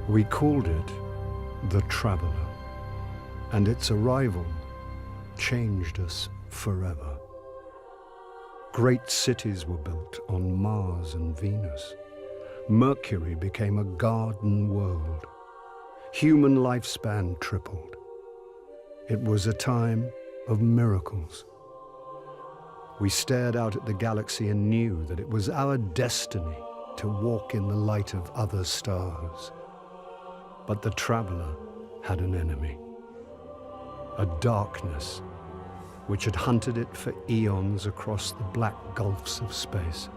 We called it the Traveler, and its arrival changed us forever. Great cities were built on Mars and Venus. Mercury became a garden world. Human lifespan tripled. It was a time of miracles. We stared out at the galaxy and knew that it was our destiny to walk in the light of other stars. But the Traveler had an enemy, a darkness which had hunted it for eons across the black gulfs of space.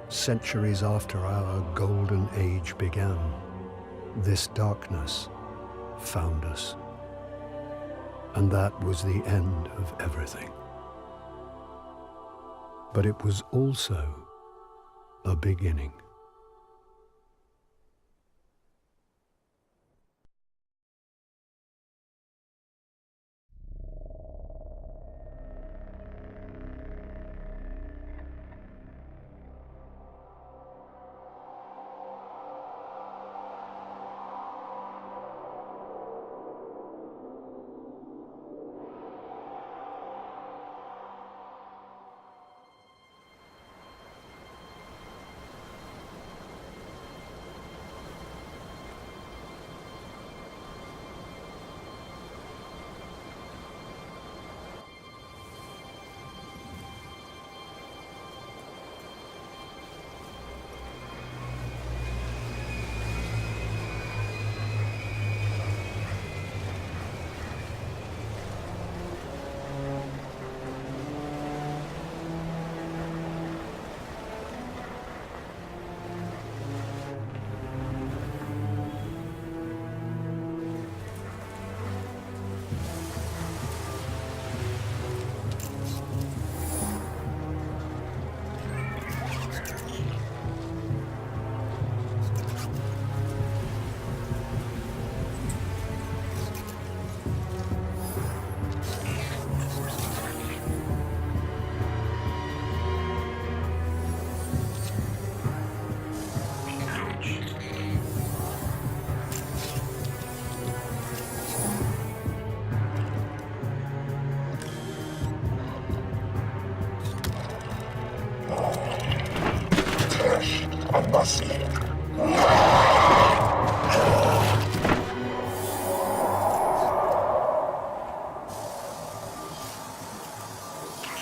Centuries after our golden age began, this darkness found us. And that was the end of everything. But it was also a beginning.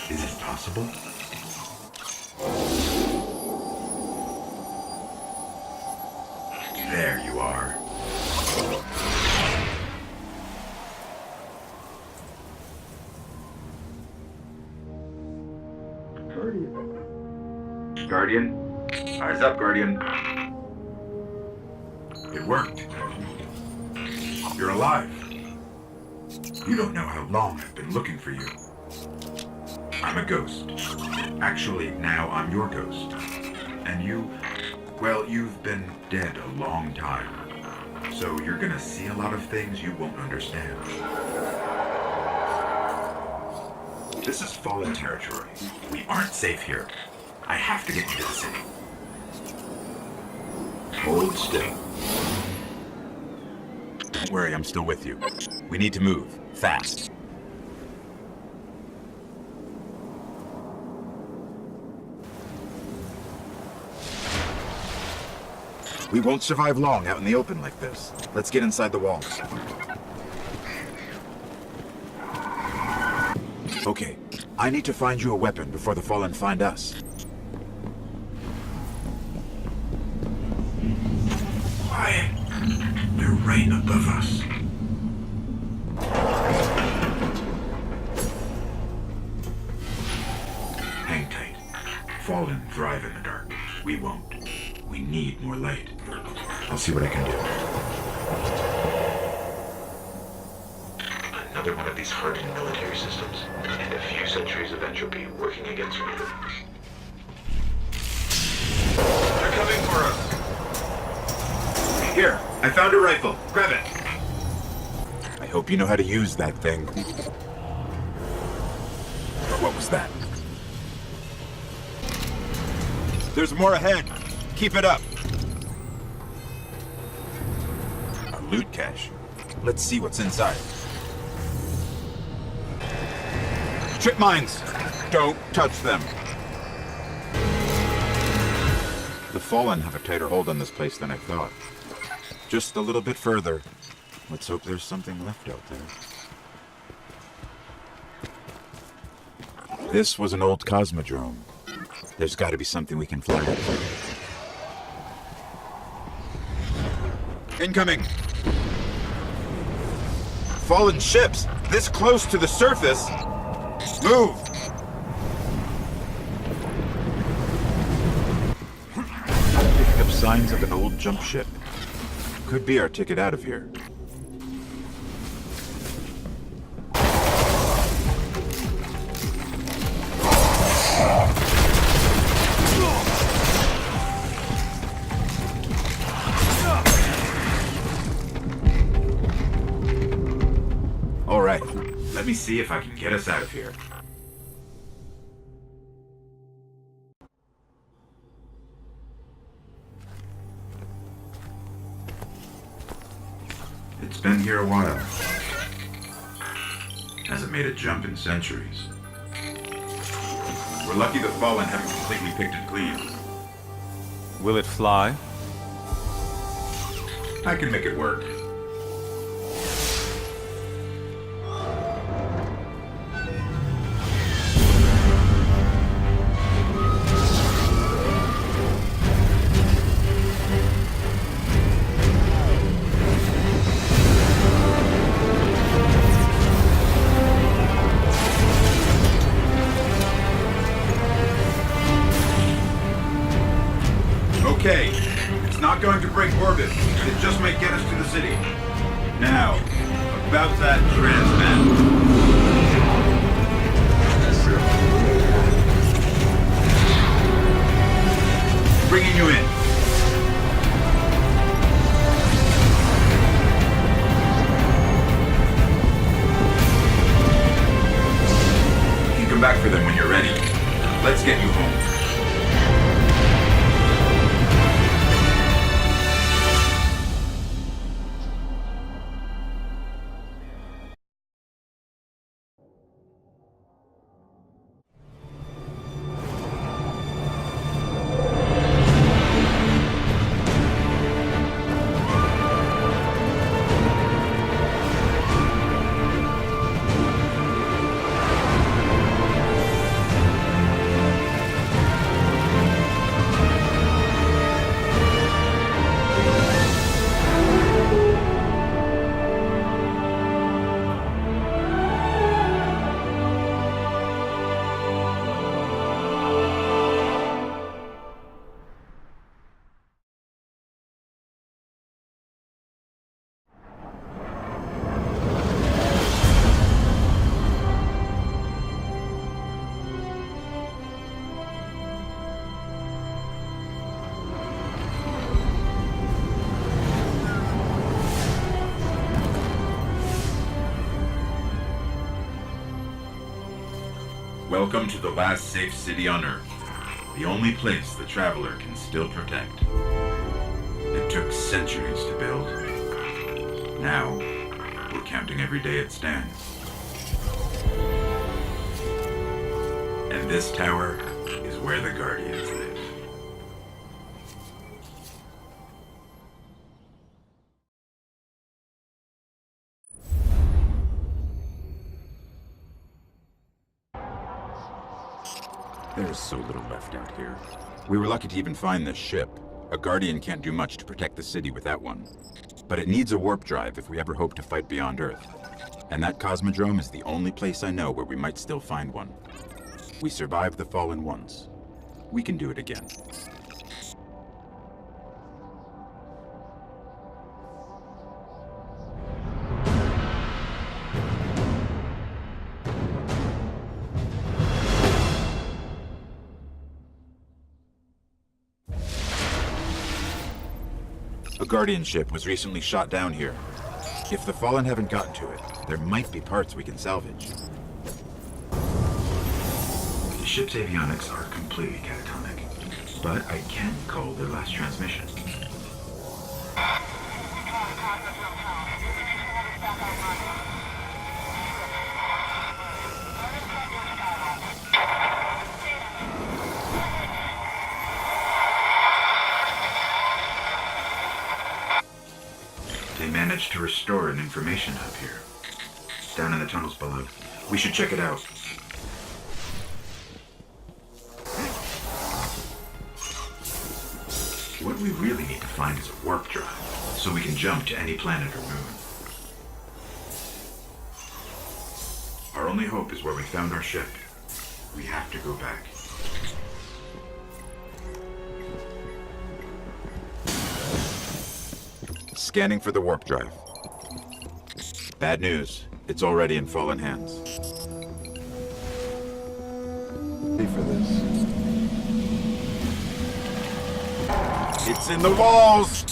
Is it possible? There you are. Guardian? Eyes up, Guardian. It worked. You're alive. You don't know how long I've been looking for you. I'm a ghost. Actually, now I'm your ghost. And you, well, you've been dead a long time. So you're gonna see a lot of things you won't understand. This is fallen territory. We aren't safe here. I have to get you to the city. Hold still. Don't worry, I'm still with you. We need to move, fast. We won't survive long out in the open like this. Let's get inside the walls. Okay, I need to find you a weapon before the Fallen find us. Quiet! right above us. Hang tight. Fallen thrive in the dark. We won't. We need more light. I'll see what I can do. Another one of these hardened military systems, and a few centuries of entropy working against me. They're coming for us. Here, I found a rifle. Grab it. I hope you know how to use that thing. What was that? There's more ahead. Keep it up. A loot cache. Let's see what's inside. Trip mines! Don't touch them. The Fallen have a tighter hold on this place than I thought. Just a little bit further. Let's hope there's something left out there. This was an old cosmodrome. There's got to be something we can fly out of. Incoming! Fallen ships! This close to the surface! Move! Picking up signs of an old jump ship. Could be our ticket out of here. All right, let me see if I can get us out of here. It's been here a while. Hasn't made a jump in centuries. We're lucky the Fallen haven't completely picked it clean. Will it fly? I can make it work. Okay, it's not going to break orbit. It just might get us to the city. Now, about that transmat. Bringing you in. You can come back for them when you're ready. Let's get you home. Welcome to the last safe city on Earth. The only place the Traveler can still protect. It took centuries to build. Now, we're counting every day it stands. And this tower is where the Guardians live. There's so little left out here. We were lucky to even find this ship. A Guardian can't do much to protect the city with that one. But it needs a warp drive if we ever hope to fight beyond Earth. And that cosmodrome is the only place I know where we might still find one. We survived the Fallen once. We can do it again. A Guardian ship was recently shot down here. If the Fallen haven't gotten to it, there might be parts we can salvage. The ship's avionics are completely catatonic, but I can call their last transmission. They managed to restore an information hub here, down in the tunnels below. We should check it out. What we really need to find is a warp drive, so we can jump to any planet or moon. Our only hope is where we found our ship. We have to go back. Scanning for the warp drive. Bad news. It's already in Fallen hands. Ready for this. It's in the walls!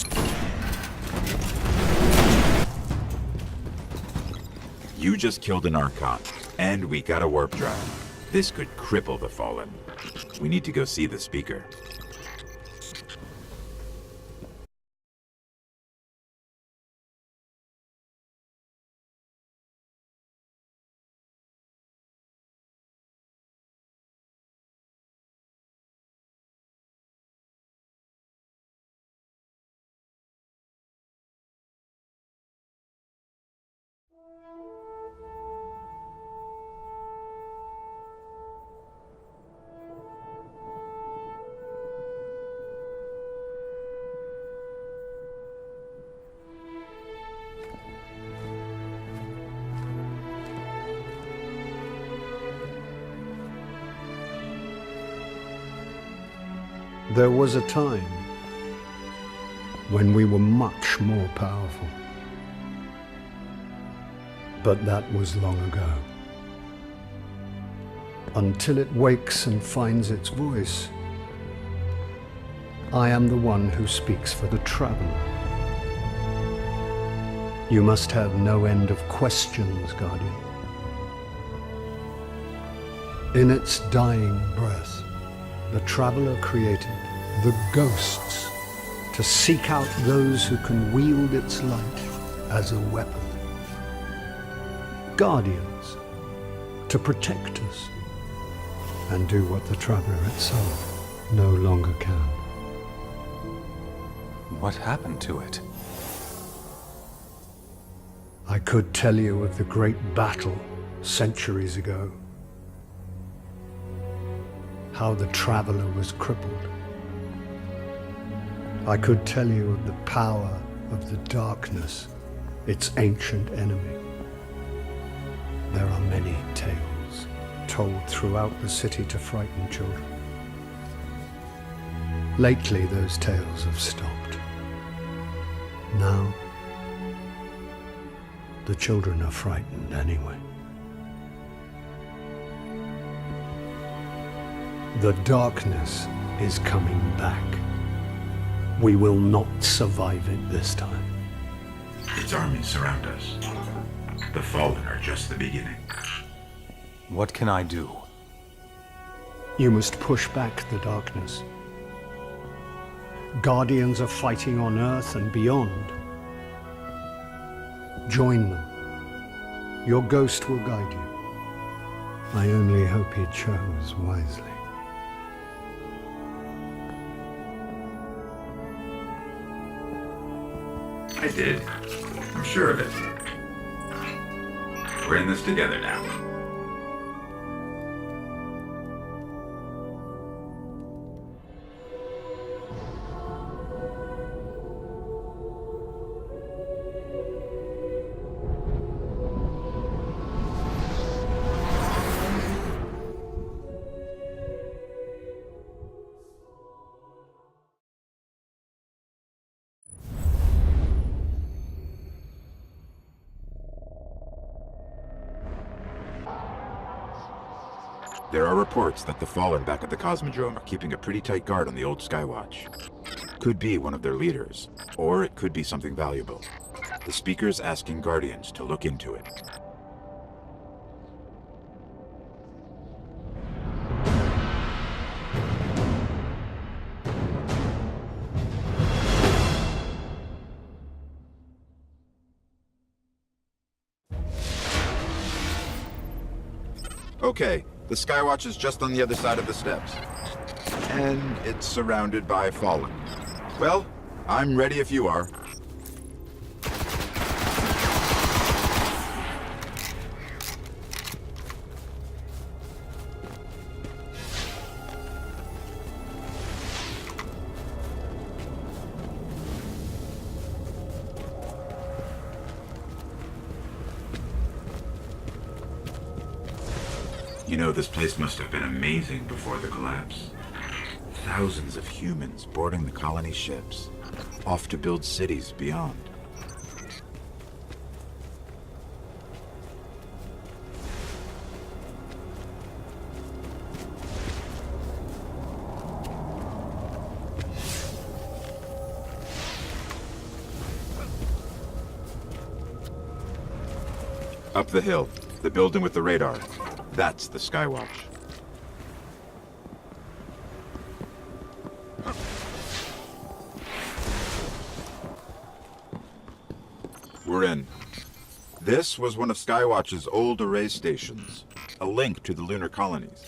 You just killed an Archon, and we got a warp drive. This could cripple the Fallen. We need to go see the speaker. There was a time when we were much more powerful. But that was long ago. Until it wakes and finds its voice, I am the one who speaks for the traveler. You must have no end of questions, Guardian. In its dying breath, the traveler created the ghosts to seek out those who can wield its light as a weapon. Guardians to protect us and do what the traveler itself no longer can. What happened to it? I could tell you of the great battle centuries ago, how the traveler was crippled. I could tell you of the power of the darkness, its ancient enemy. There are many tales told throughout the city to frighten children. Lately, those tales have stopped. Now, the children are frightened anyway. The darkness is coming back. We will not survive it this time. Its armies surround us. The Fallen are just the beginning. What can I do? You must push back the darkness. Guardians are fighting on Earth and beyond. Join them. Your ghost will guide you. I only hope he chose wisely. I did. I'm sure of it. We're in this together now. There are reports that the Fallen back at the Cosmodrome are keeping a pretty tight guard on the old Skywatch. Could be one of their leaders, or it could be something valuable. The Speaker's asking Guardians to look into it. Okay, the Skywatch is just on the other side of the steps. And it's surrounded by Fallen. Well, I'm ready if you are. You know, this place must have been amazing before the collapse. Thousands of humans boarding the colony ships, off to build cities beyond. Up the hill, the building with the radar. That's the Skywatch. We're in. This was one of Skywatch's old array stations, a link to the lunar colonies.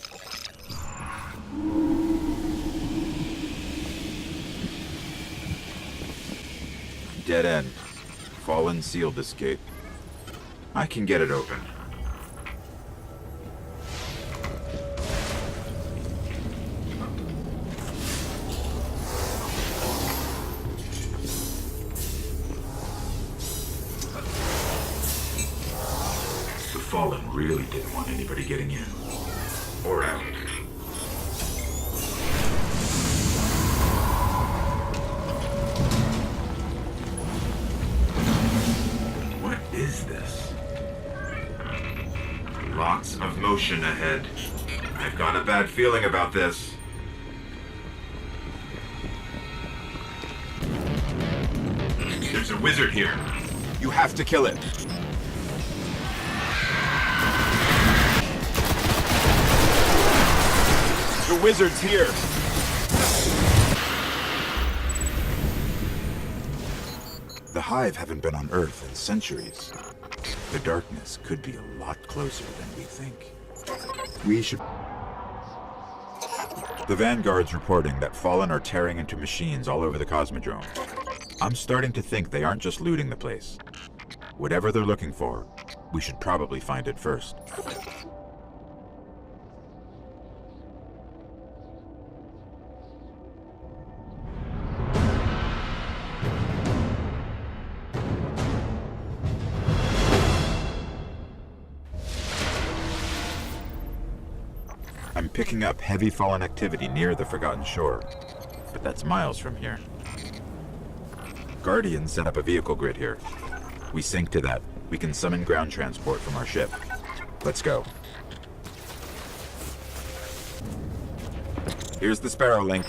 Dead end. Fallen sealed this gate. I can get it open. The Fallen really didn't want anybody getting in. Or out. What is this? Lots of motion ahead. I've got a bad feeling about this. There's a wizard here. You have to kill it. The wizard's here. The Hive haven't been on Earth in centuries. The darkness could be a lot closer than we think. We should... The Vanguard's reporting that Fallen are tearing into machines all over the Cosmodrome. I'm starting to think they aren't just looting the place. Whatever they're looking for, we should probably find it first. I'm picking up heavy Fallen activity near the Forgotten Shore, but that's miles from here. Guardians set up a vehicle grid here. We sync to that. We can summon ground transport from our ship. Let's go. Here's the Sparrow link.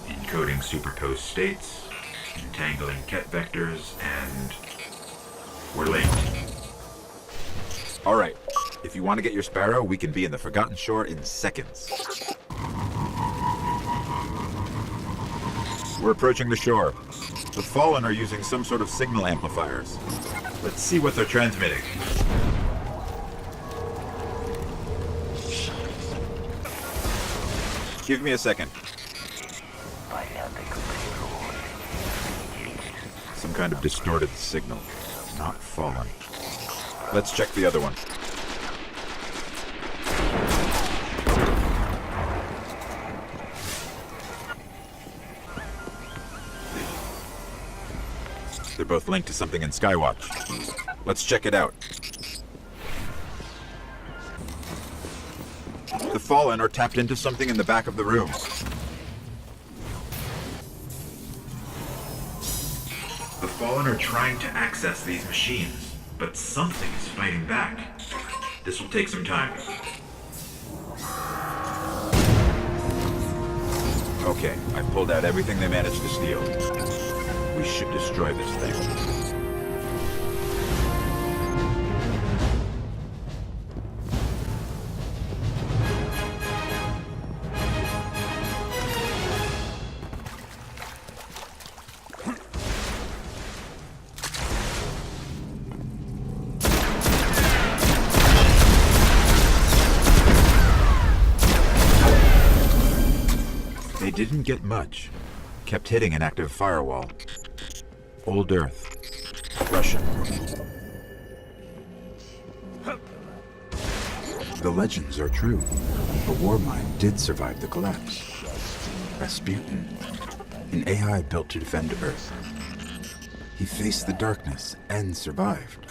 Encoding superposed states. Entangling ket vectors, and we're late. All right. If you want to get your Sparrow, we can be in the Forgotten Shore in seconds. We're approaching the shore. The Fallen are using some sort of signal amplifiers. Let's see what they're transmitting. Give me a second. Some kind of distorted signal. Not Fallen. Let's check the other one. They're both linked to something in Skywatch. Let's check it out. The Fallen are tapped into something in the back of the room. The Fallen are trying to access these machines, but something is fighting back. This will take some time. Okay, I pulled out everything they managed to steal. We should destroy this thing. They didn't get much. Kept hitting an active firewall. Old Earth. Russian. The legends are true. The war mine did survive the collapse. Rasputin. An AI built to defend Earth. He faced the darkness and survived.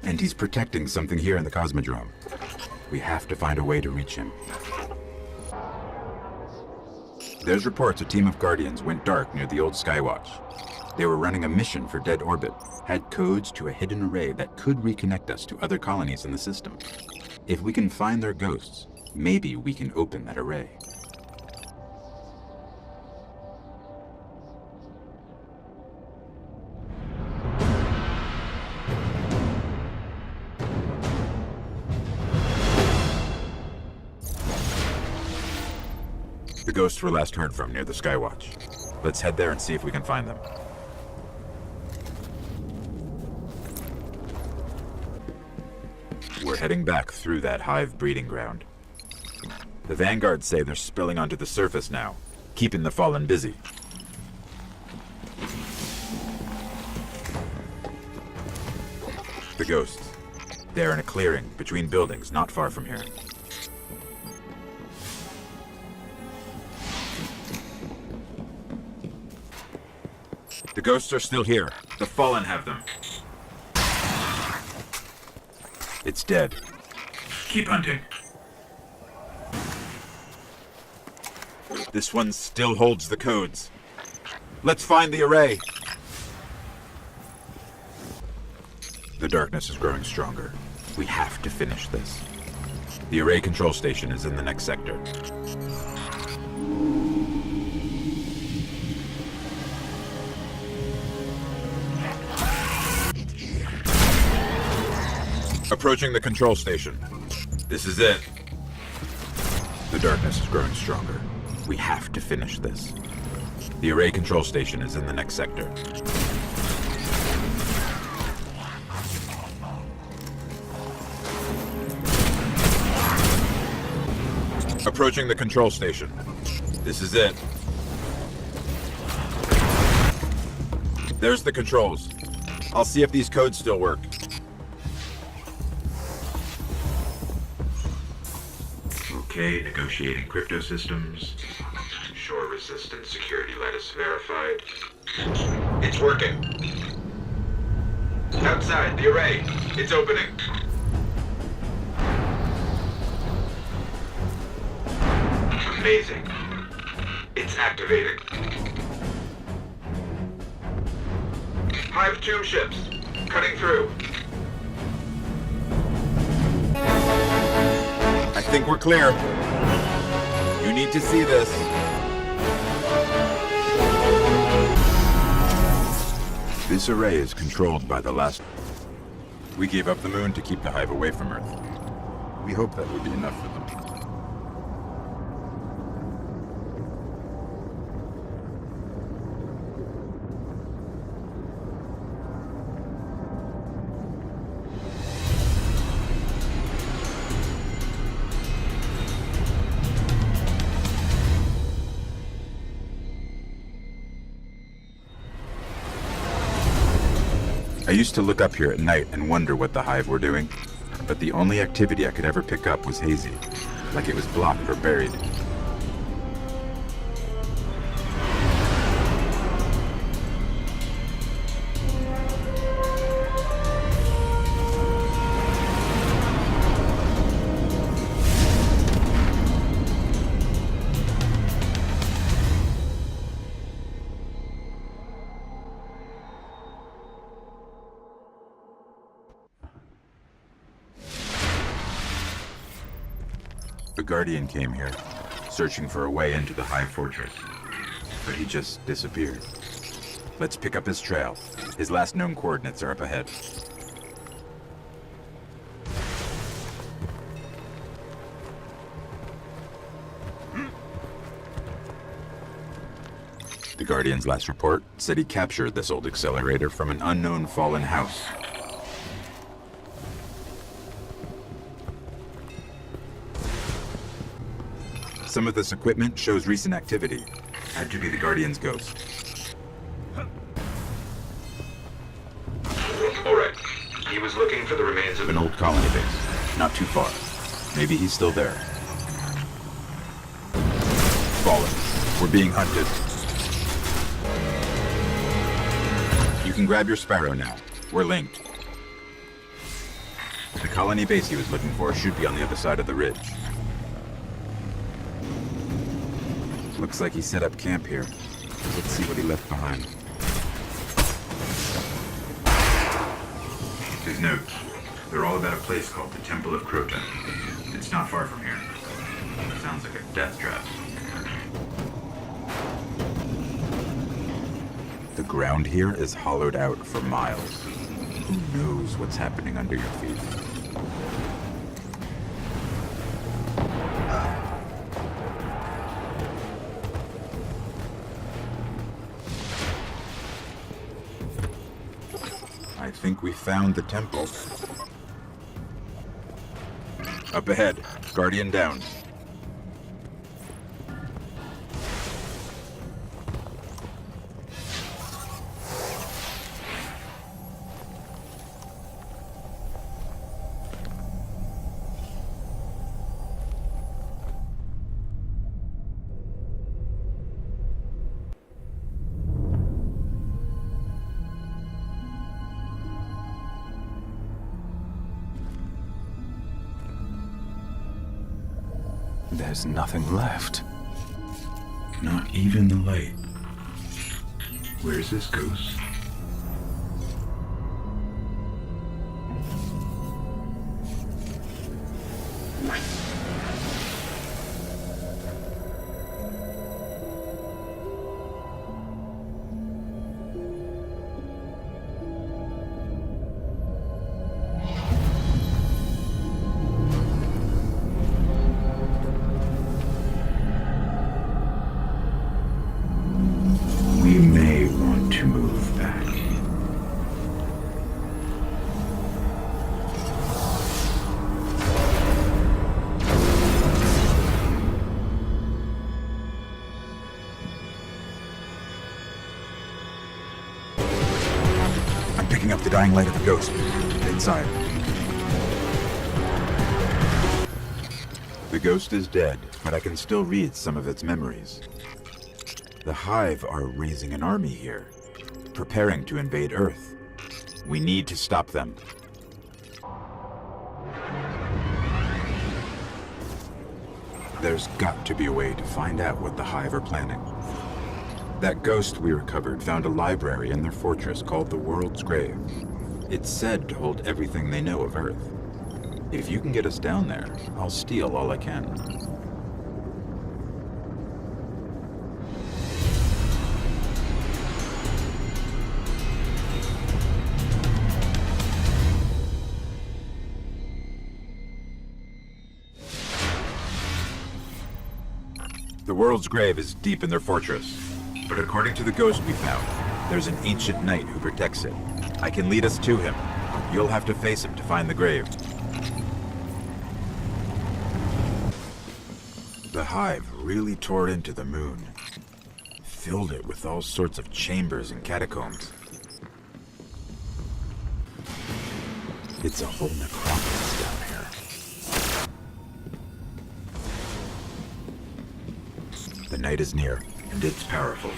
And he's protecting something here in the Cosmodrome. We have to find a way to reach him. There's reports a team of Guardians went dark near the old Skywatch. They were running a mission for Dead Orbit, had codes to a hidden array that could reconnect us to other colonies in the system. If we can find their ghosts, maybe we can open that array. The ghosts were last heard from near the Skywatch. Let's head there and see if we can find them. We're heading back through that hive breeding ground. The Vanguards say they're spilling onto the surface now, keeping the Fallen busy. The ghosts. They're in a clearing between buildings not far from here. The ghosts are still here. The Fallen have them. It's dead. Keep hunting. This one still holds the codes. Let's find the array. The darkness is growing stronger. We have to finish this. The array control station is in the next sector. Approaching the control station. This is it. The darkness is growing stronger. We have to finish this. The array control station is in the next sector. Approaching the control station. This is it. There's the controls. I'll see if these codes still work. Okay, negotiating crypto systems. Shore resistant security lattice verified. It's working. Outside, the array. It's opening. Amazing. It's activating. Hive tomb ships. Cutting through. I think we're clear. You need to see this. This array is controlled by the last... We gave up the moon to keep the hive away from Earth. We hope that would be enough for them. I used to look up here at night and wonder what the hive were doing, but the only activity I could ever pick up was hazy, like it was blocked or buried. A guardian came here, searching for a way into the High Fortress. But he just disappeared. Let's pick up his trail. His last known coordinates are up ahead. The Guardian's last report said he captured this old accelerator from an unknown fallen house. Some of this equipment shows recent activity. Had to be the Guardian's ghost. Alright. He was looking for the remains of An old colony base. Not too far. Maybe he's still there. Fallen. We're being hunted. You can grab your Sparrow now. We're linked. The colony base he was looking for should be on the other side of the ridge. Looks like he set up camp here. Let's see what he left behind. His notes. They're all about a place called the Temple of Croton. It's not far from here. Sounds like a death trap. The ground here is hollowed out for miles. Who knows what's happening under your feet? I think we found the temple. Up ahead, Guardian down. There's nothing left. Not even the light. Where's this ghost? We may want to move back. I'm picking up the dying light of the ghost. Inside. The ghost is dead, but I can still read some of its memories. The Hive are raising an army here, preparing to invade Earth. We need to stop them. There's got to be a way to find out what the Hive are planning. That ghost we recovered found a library in their fortress called the World's Grave. It's said to hold everything they know of Earth. If you can get us down there, I'll steal all I can. The World's Grave is deep in their fortress. But according to the ghost we found, there's an ancient knight who protects it. I can lead us to him. You'll have to face him to find the grave. The Hive really tore into the moon. Filled it with all sorts of chambers and catacombs. It's a whole necropolis down here. The night is near, And it's powerful.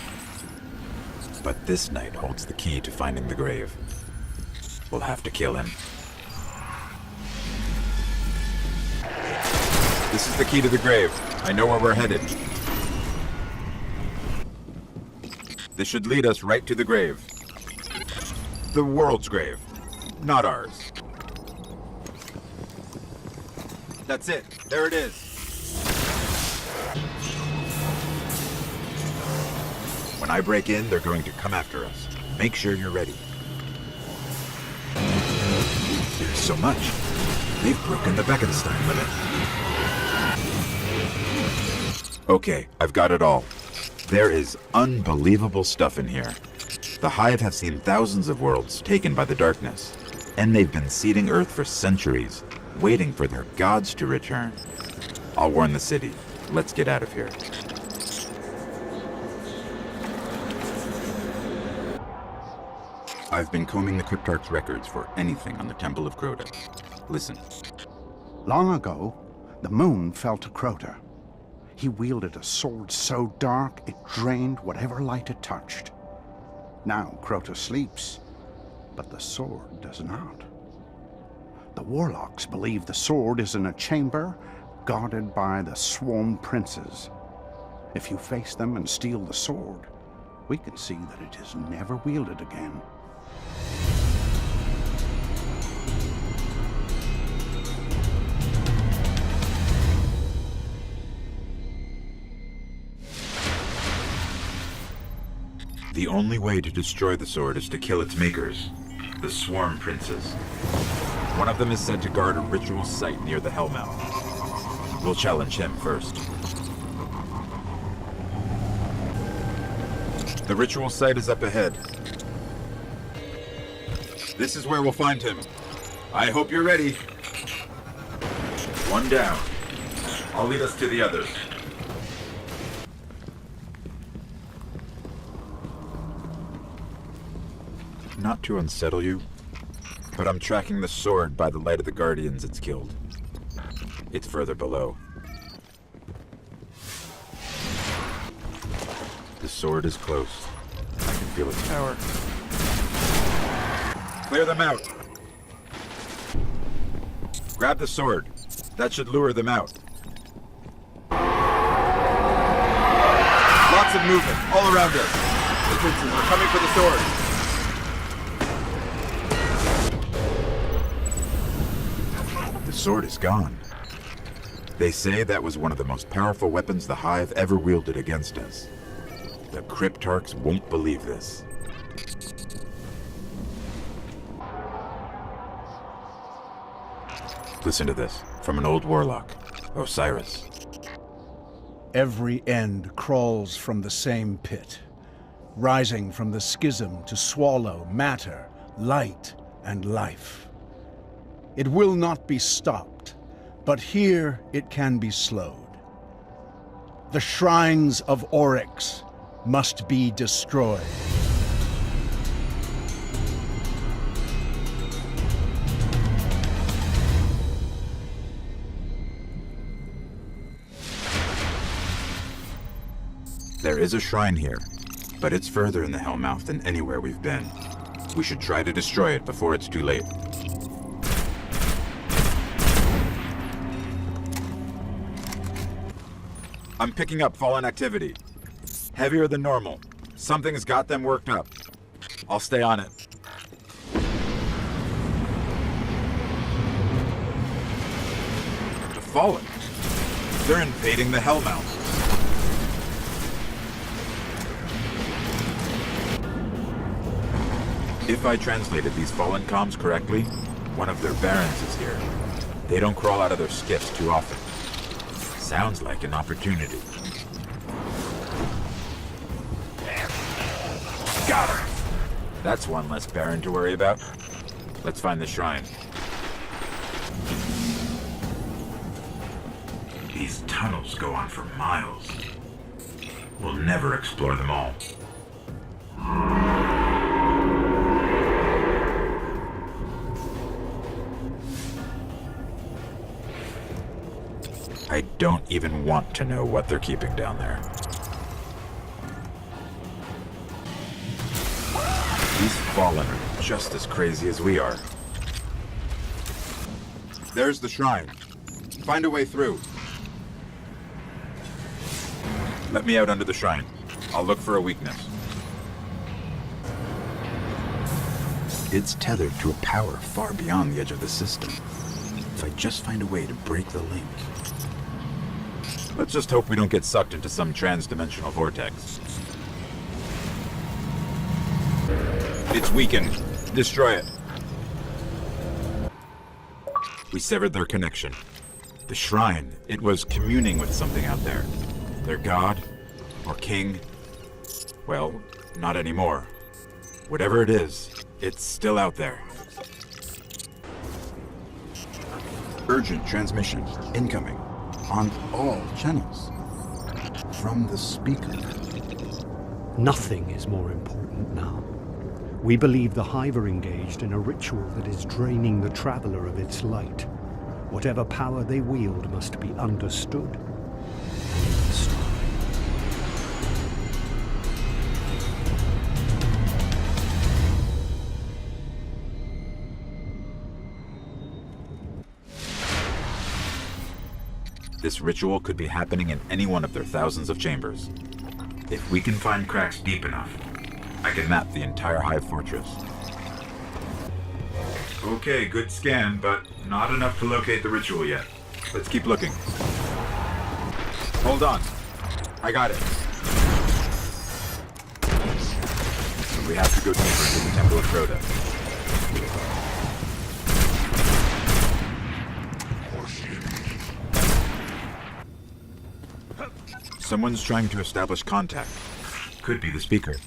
but this knight holds the key to finding the grave. We'll have to kill him. This is the key to the grave. I know where we're headed. This should lead us right to the grave. The world's grave, not ours. That's it. There it is. When I break in, they're going to come after us. Make sure you're ready. There's so much. They've broken the Bekenstein limit. Okay, I've got it all. There is unbelievable stuff in here. The Hive have seen thousands of worlds taken by the darkness, and they've been seeding Earth for centuries, waiting for their gods to return. I'll warn the city. Let's get out of here. I've been combing the Cryptarch's records for anything on the Temple of Crota. Listen. Long ago, the moon fell to Crota. He wielded a sword so dark it drained whatever light it touched. Now Crota sleeps, but the sword does not. The warlocks believe the sword is in a chamber guarded by the Swarm Princes. If you face them and steal the sword, we can see that it is never wielded again. The only way to destroy the sword is to kill its makers, the Swarm Princes. One of them is said to guard a ritual site near the Hellmouth. We'll challenge him first. The ritual site is up ahead. This is where we'll find him. I hope you're ready. One down. I'll lead us to the others. Not to unsettle you, but I'm tracking the sword by the light of the Guardians it's killed. It's further below. The sword is close. I can feel its power. Clear them out. Grab the sword. That should lure them out. Lots of movement all around us. The princes are coming for the sword. The sword is gone. They say that was one of the most powerful weapons the Hive ever wielded against us. The Cryptarchs won't believe this. Listen to this, from an old warlock, Osiris. Every end crawls from the same pit, rising from the schism to swallow matter, light, and life. It will not be stopped, but here it can be slowed. The shrines of Oryx must be destroyed. There is a shrine here, but it's further in the Hellmouth than anywhere we've been. We should try to destroy it before it's too late. I'm picking up fallen activity. Heavier than normal. Something's got them worked up. I'll stay on it. The Fallen? They're invading the Hellmouth. If I translated these Fallen comms correctly, one of their barons is here. They don't crawl out of their skiffs too often. Sounds like an opportunity. Got her! That's one less Baron to worry about. Let's find the shrine. These tunnels go on for miles. We'll never explore them all. I don't even want to know what they're keeping down there. These Fallen are just as crazy as we are. There's the shrine. Find a way through. Let me out under the shrine. I'll look for a weakness. It's tethered to a power far beyond the edge of the system. If I just find a way to break the link. Let's just hope we don't get sucked into some trans-dimensional vortex. It's weakened. Destroy it. We severed their connection. The shrine, it was communing with something out there. Their god? Or king? Well, not anymore. Whatever it is, it's still out there. Urgent transmission. Incoming. On all channels. From the speaker. Nothing is more important now. We believe the Hive are engaged in a ritual that is draining the Traveler of its light. Whatever power they wield must be understood and destroyed. This ritual could be happening in any one of their thousands of chambers. If we can find cracks deep enough, I can map the entire Hive fortress. Okay, good scan, but not enough to locate the ritual yet. Let's keep looking. Hold on. I got it. We have to go deeper into the Temple of Crota. Someone's trying to establish contact. Could be the speaker.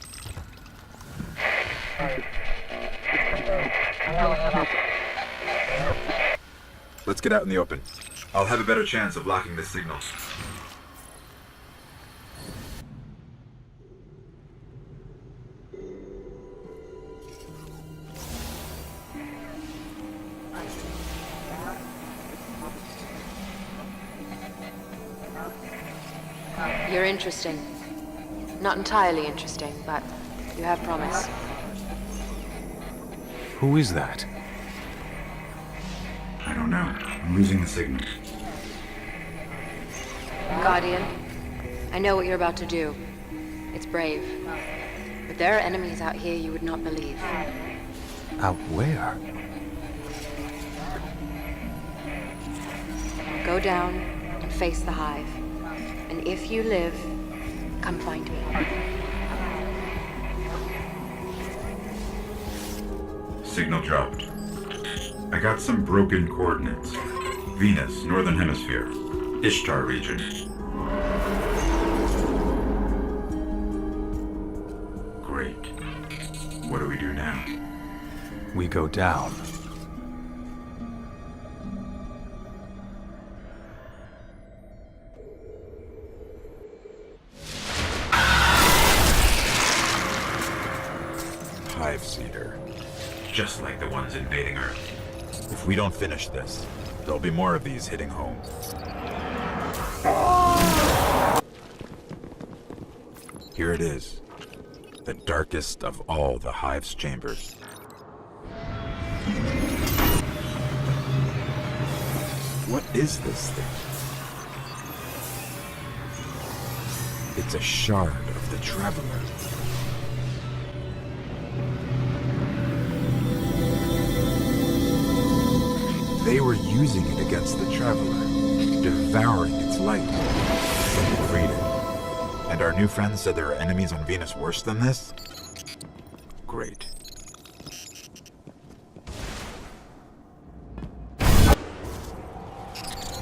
Let's get out in the open. I'll have a better chance of locking this signal. You're interesting. Not entirely interesting, but you have promise. Who is that? I don't know. I'm losing the signal. Guardian, I know what you're about to do. It's brave. But there are enemies out here you would not believe. Out where? Go down and face the Hive. And if you live, come find me. Signal dropped. I got some broken coordinates. Venus, Northern Hemisphere. Ishtar region. Great. What do we do now? We go down. Hive Seeder. Just like the ones invading Earth. If we don't finish this, there'll be more of these hitting home. Here it is. The darkest of all the Hive's chambers. What is this thing? It's a shard of the Traveler. They were using it against the Traveler, devouring its light. But we freed it. And our new friends said there are enemies on Venus worse than this? Great.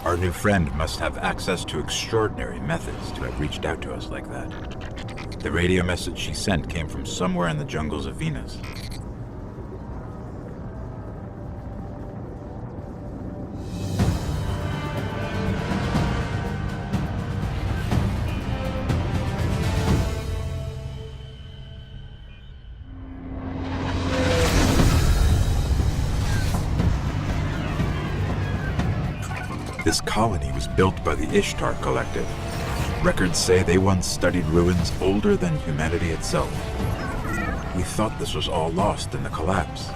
Our new friend must have access to extraordinary methods to have reached out to us like that. The radio message she sent came from somewhere in the jungles of Venus. This colony was built by the Ishtar Collective. Records say they once studied ruins older than humanity itself. We thought this was all lost in the collapse.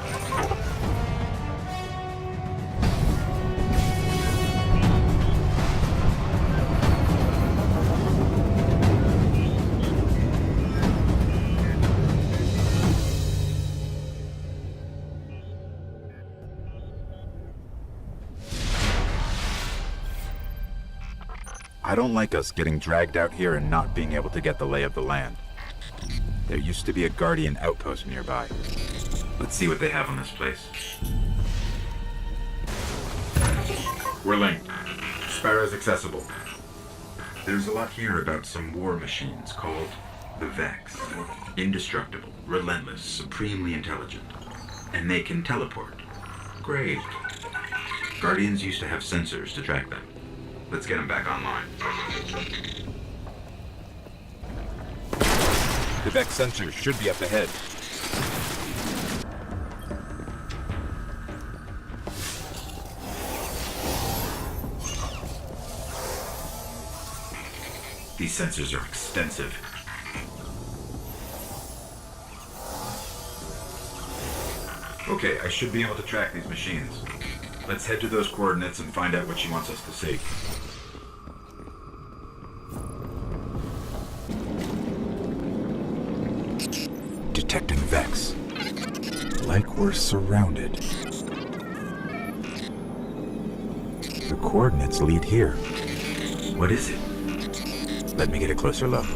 I don't like us getting dragged out here and not being able to get the lay of the land. There used to be a Guardian outpost nearby. Let's see what they have on this place. We're linked. Sparrow's accessible. There's a lot here about some war machines called the Vex. Indestructible, relentless, supremely intelligent. And they can teleport. Great. Guardians used to have sensors to track them. Let's get them back online. The Vex sensors should be up ahead. These sensors are extensive. Okay, I should be able to track these machines. Let's head to those coordinates and find out what she wants us to see. Detecting Vex. Like we're surrounded. The coordinates lead here. What is it? Let me get a closer look.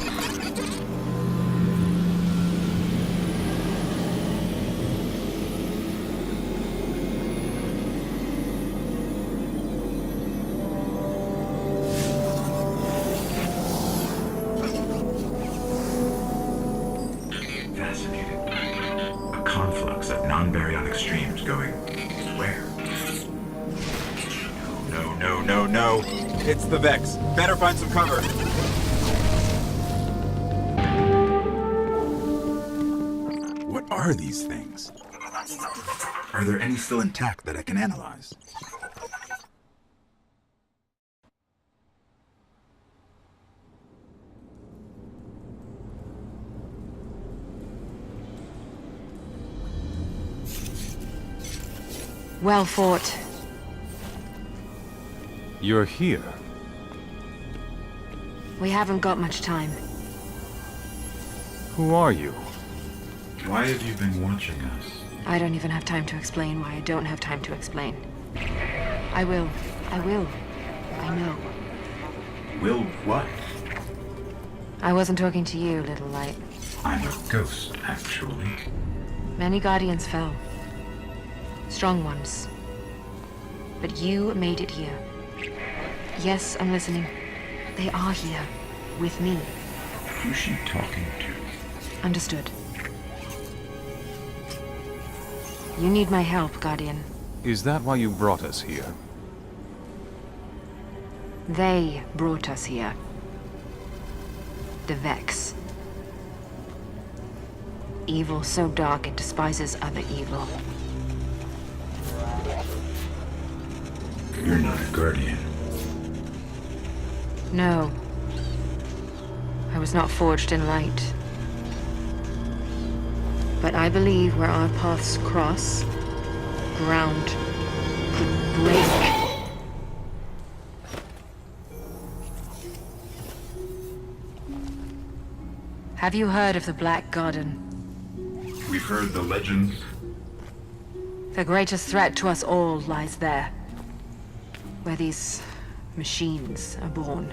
Fascinating. A conflux of non-baryonic streams going where? No. It's the Vex. Better find some cover. What are these things? Are there any still intact that I can analyze? Well fought. You're here. We haven't got much time. Who are you? Why have you been watching us? I don't even have time to explain why I don't have time to explain. I will. I know. Will what? I wasn't talking to you, little light. I'm a ghost, actually. Many Guardians fell. Strong ones. But you made it here. Yes, I'm listening. They are here. With me. Who's she talking to? Understood. You need my help, Guardian. Is that why you brought us here? They brought us here. The Vex. Evil so dark it despises other evil. You're not a Guardian. No. I was not forged in light. But I believe where our paths cross, ground could break. Have you heard of the Black Garden? We've heard the legends. The greatest threat to us all lies there. Where these machines are born.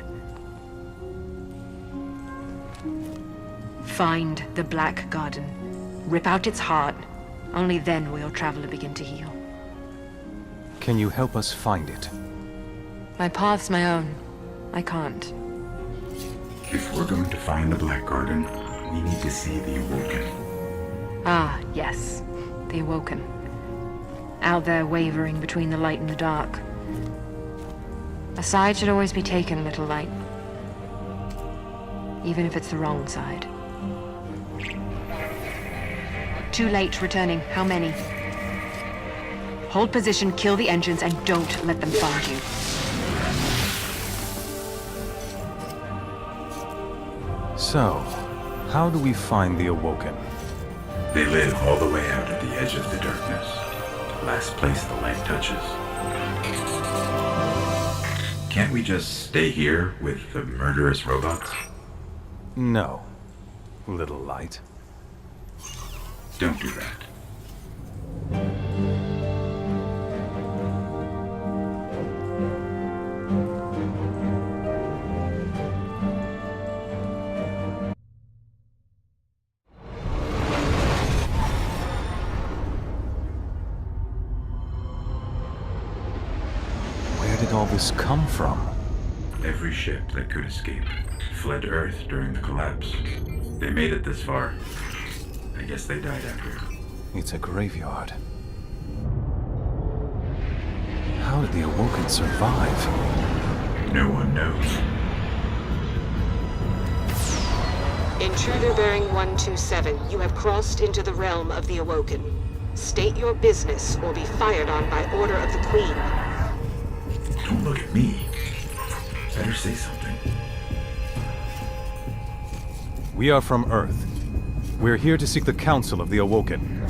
Find the Black Garden. Rip out its heart. Only then will your traveler begin to heal. Can you help us find it? My path's my own. I can't. If we're going to find the Black Garden, we need to see the Awoken. Ah, yes. The Awoken. Out there wavering between the light and the dark. A side should always be taken, little light. Even if it's the wrong side. Too late returning. How many? Hold position, kill the engines, and don't let them find you. So, how do we find the Awoken? They live all the way out at the edge of the darkness. The last place the light touches. Can't we just stay here with the murderous robots? No, little light. Don't do that. this come from? Every ship that could escape fled Earth during the collapse. They made it this far. I guess they died out here. It's a graveyard. How did the Awoken survive? No one knows. Intruder bearing 127, you have crossed into the realm of the Awoken. State your business or be fired on by order of the Queen. Don't look at me. Better say something. We are from Earth. We're here to seek the counsel of the Awoken.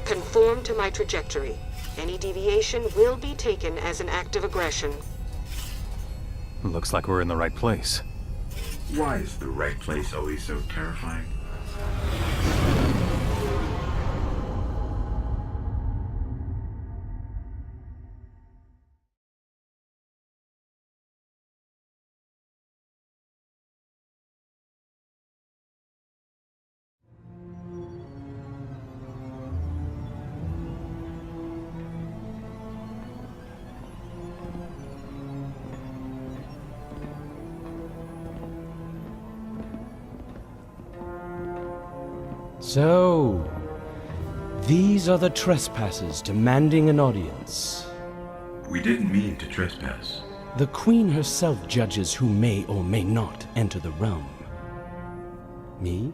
Conform to my trajectory. Any deviation will be taken as an act of aggression. Looks like we're in the right place. Why is the right place always so terrifying? So, these are the trespassers demanding an audience. We didn't mean to trespass. The Queen herself judges who may or may not enter the realm. Me?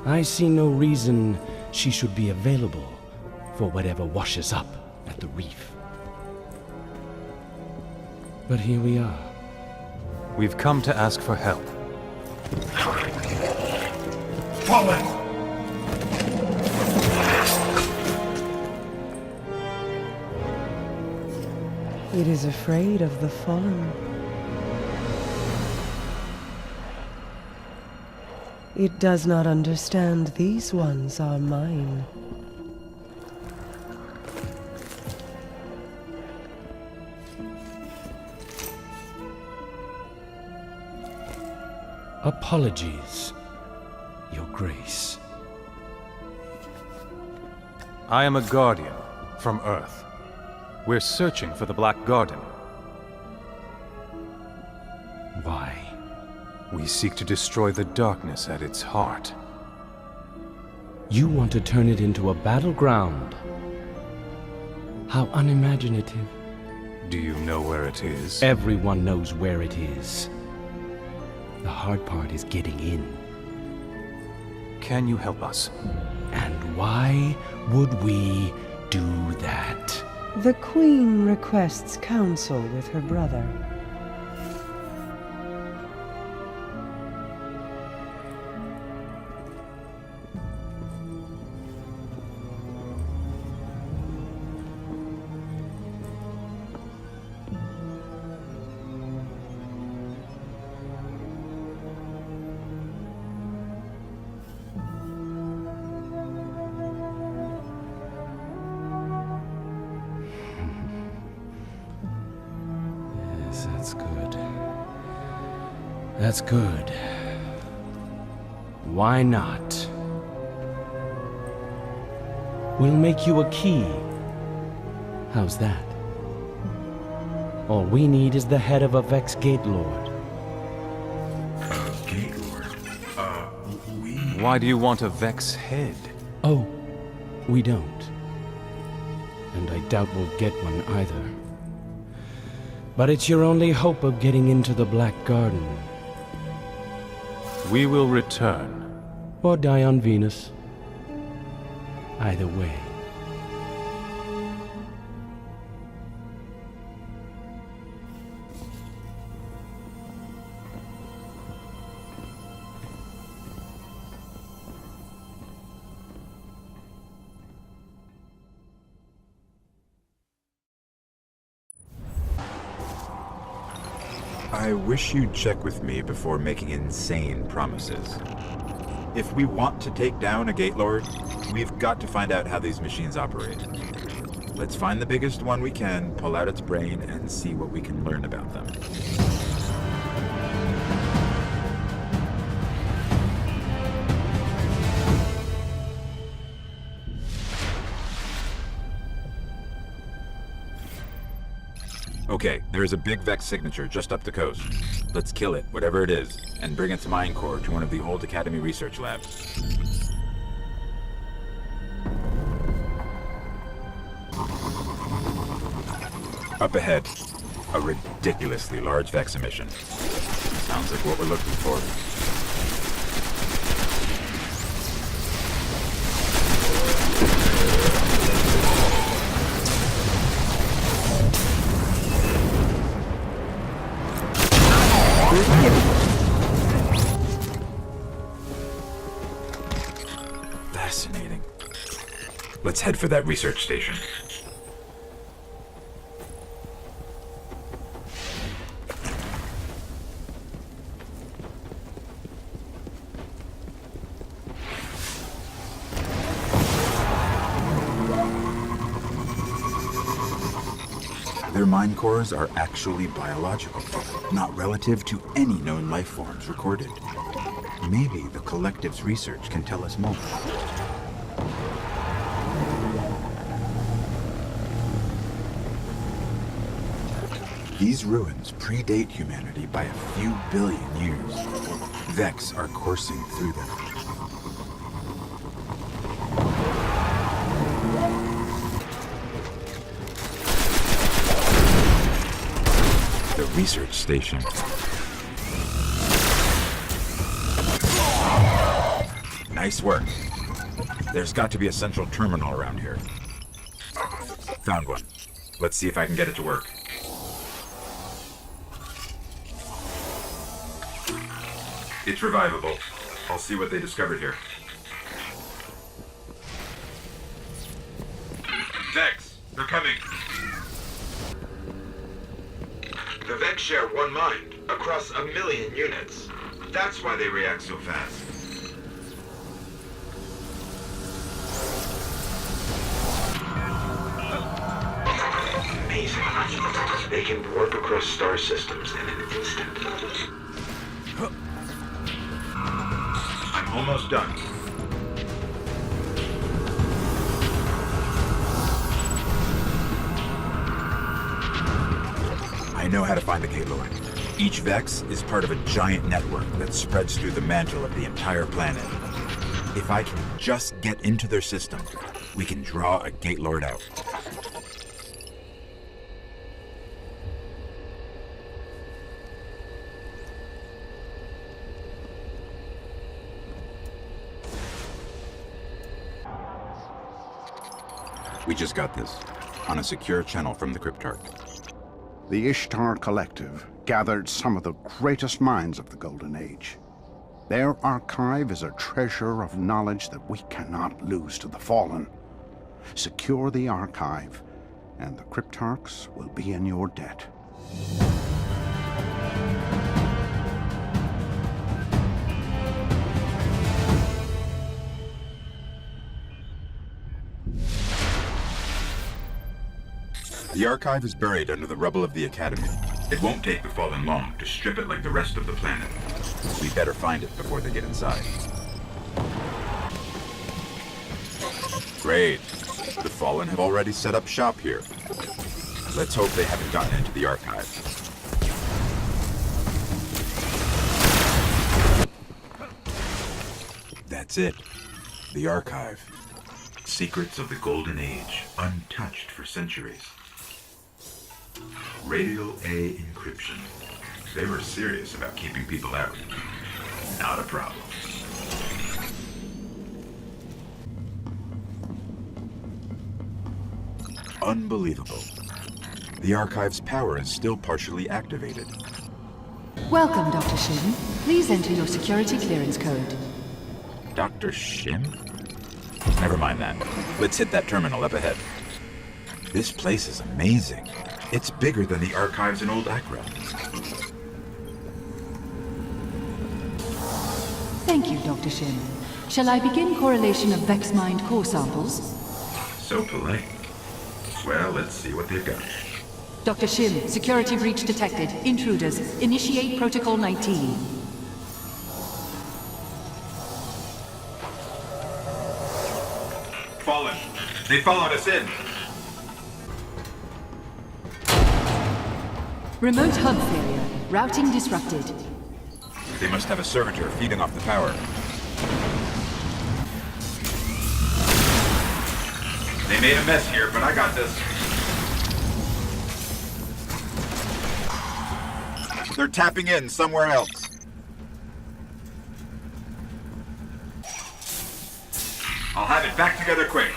I see no reason she should be available for whatever washes up at the reef. But here we are. We've come to ask for help. Fallen! It is afraid of the fallen. It does not understand these ones are mine. Apologies, Your Grace. I am a guardian from Earth. We're searching for the Black Garden. Why? We seek to destroy the darkness at its heart. You want to turn it into a battleground? How unimaginative. Do you know where it is? Everyone knows where it is. The hard part is getting in. Can you help us? And why would we do that? The Queen requests counsel with her brother. That's good. That's good. Why not? We'll make you a key. How's that? All we need is the head of a Vex Gate Lord. Gate Lord? We... Why do you want a Vex head? Oh, we don't. And I doubt we'll get one either. But it's your only hope of getting into the Black Garden. We will return. Or die on Venus. Either way. I wish you'd check with me before making insane promises. If we want to take down a Gate Lord, we've got to find out how these machines operate. Let's find the biggest one we can, pull out its brain, and see what we can learn about them. Okay, there is a big Vex signature just up the coast. Let's kill it, whatever it is, and bring its mine core to one of the old Academy research labs. Up ahead, a ridiculously large Vex emission. Sounds like what we're looking for. Fascinating. Let's head for that research station. Their mind cores are actually biological, not relative to any known life forms recorded. Maybe the collective's research can tell us more. These ruins predate humanity by a few billion years. Vex are coursing through them. The research station. Nice work. There's got to be a central terminal around here. Found one. Let's see if I can get it to work. It's revivable. I'll see what they discovered here. Vex, they're coming. The Vex share one mind across 1 million units. That's why they react so fast. Amazing. They can warp across star systems in an instant. I'm almost done. I know how to find the Gaylord. Each Vex is part of a giant network that spreads through the mantle of the entire planet. If I can just get into their system, we can draw a Gatelord out. We just got this, on a secure channel from the Cryptarch. The Ishtar Collective gathered some of the greatest minds of the Golden Age. Their archive is a treasure of knowledge that we cannot lose to the Fallen. Secure the archive, and the Cryptarchs will be in your debt. The archive is buried under the rubble of the Academy. It won't take the Fallen long to strip it like the rest of the planet. We better find it before they get inside. Great. The Fallen have already set up shop here. Let's hope they haven't gotten into the archive. That's it. The archive. Secrets of the Golden Age, untouched for centuries. Radial A encryption. They were serious about keeping people out. Not a problem. Unbelievable. The archive's power is still partially activated. Welcome, Dr. Shin. Please enter your security clearance code. Dr. Shim? Never mind that. Let's hit that terminal up ahead. This place is amazing. It's bigger than the archives in Old Accra. Thank you, Dr. Shin. Shall I begin correlation of Vex Mind core samples? So polite. Well, let's see what they've got. Dr. Shin, security breach detected. Intruders. Initiate Protocol 19. Fallen. They followed us in. Remote hub failure. Routing disrupted. They must have a servitor feeding off the power. They made a mess here, but I got this. They're tapping in somewhere else. I'll have it back together quick.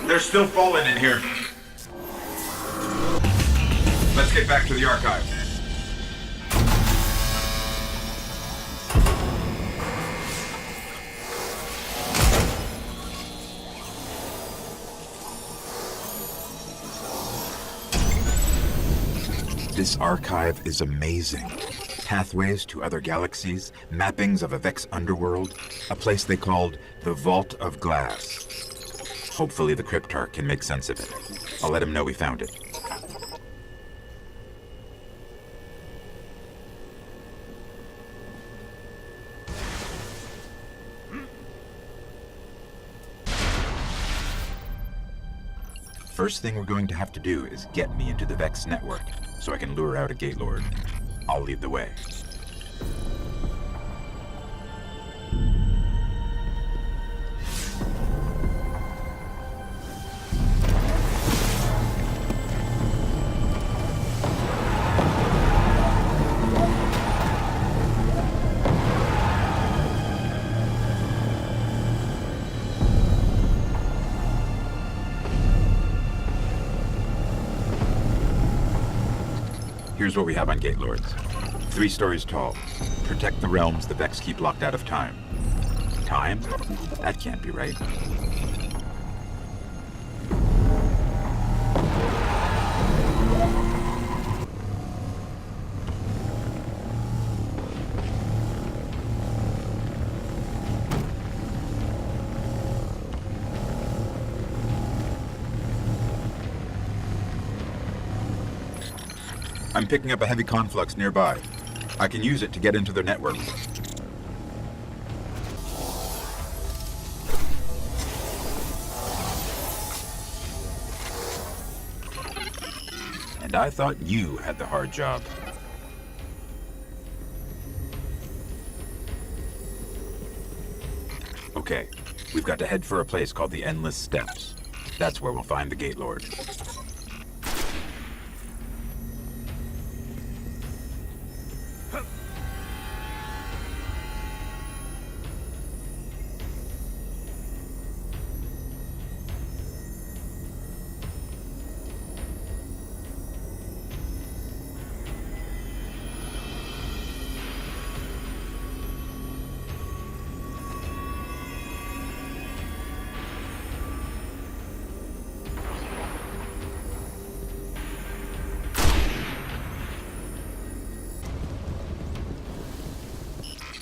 They're still falling in here. Let's get back to the archive. This archive is amazing. Pathways to other galaxies, mappings of a Vex underworld, a place they called the Vault of Glass. Hopefully the Cryptarch can make sense of it. I'll let him know we found it. First thing we're going to have to do is get me into the Vex network, so I can lure out a Gate Lord. I'll lead the way. Here's what we have on Gate Lords. 3 stories tall. Protect the realms the Vex keep locked out of time. Time? That can't be right. I'm picking up a heavy conflux nearby. I can use it to get into their network. And I thought you had the hard job. Okay, we've got to head for a place called the Endless Steps. That's where we'll find the Gate Lord.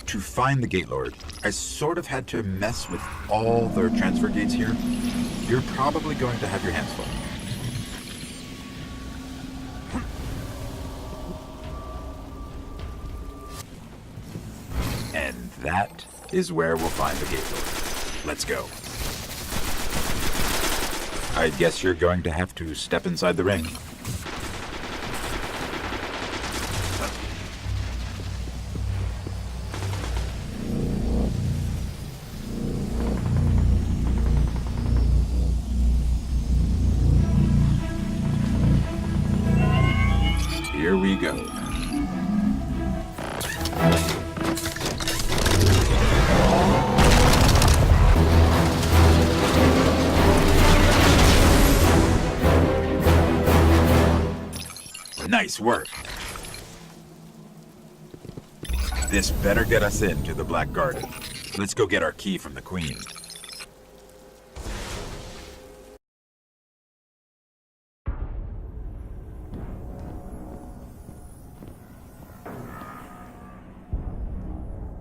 To find the Gate Lord, I sort of had to mess with all their transfer gates here. You're probably going to have your hands full. And that is where we'll find the Gate Lord. Let's go. I guess you're going to have to step inside the ring. Here we go. Nice work. This better get us into the Black Garden. Let's go get our key from the Queen.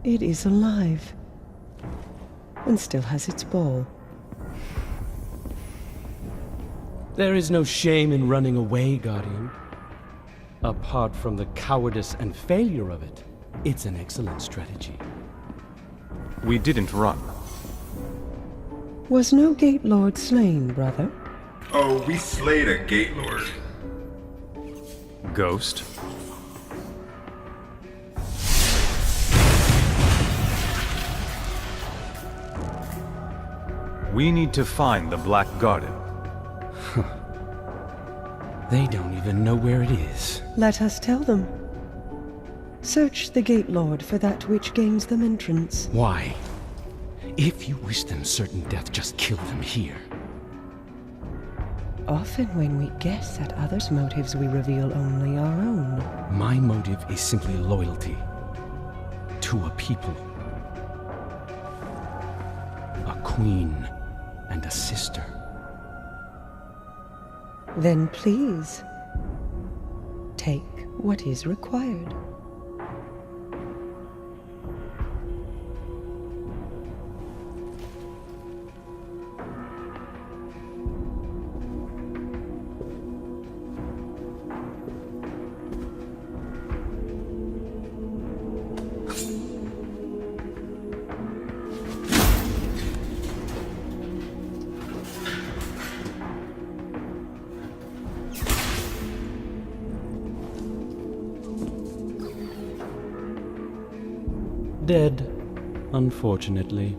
It is alive. And still has its ball. There is no shame in running away, Guardian. Apart from the cowardice and failure of it, it's an excellent strategy. We didn't run. Was no Gate Lord slain, brother? Oh, we slayed a Gate Lord. ghost. We need to find the Black Garden. They don't even know where it is. Let us tell them. Search the Gate Lord for that which gains them entrance. Why? If you wish them certain death, just kill them here. Often when we guess at others' motives, we reveal only our own. My motive is simply loyalty to a people. A queen and a sister. Then please, take what is required. Dead, unfortunately.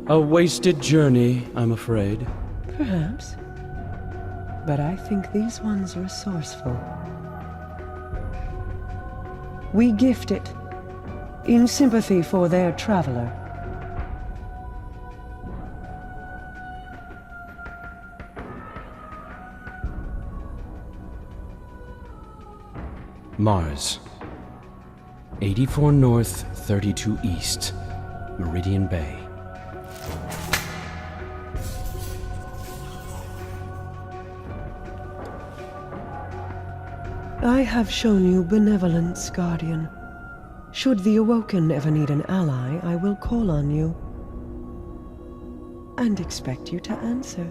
A wasted journey, I'm afraid. Perhaps. But I think these ones resourceful. We gift it, in sympathy for their traveler. Mars. 84 North, 32 East, Meridian Bay. I have shown you benevolence, Guardian. Should the Awoken ever need an ally, I will call on you. And expect you to answer.